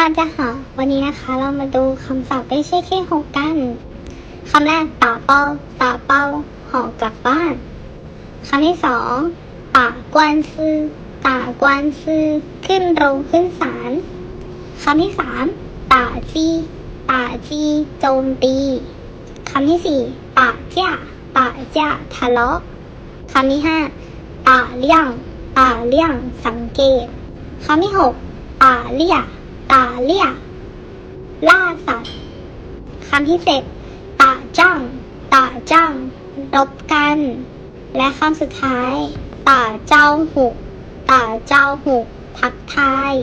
大家好วันนี้นะคะเรามาดูคำศัพท์ได้ใช่แค่6กันคำแรกป่าเป้าห่อกลับบ้านคำที่สองป่ากวนซื้อขึ้นโรงขึ้นศาลคำที่สามป่าจีโจมตีคำที่สี่ป่าจ้าทะเลาะคำที่ห้าป่าเลี่ยงสังเกตคำที่หกป่าเลี่ยล่าสัตว์คำที่เจ็ดป่าจ้างรบกันและคำสุดท้ายป่าเจ้าหุกทักทาย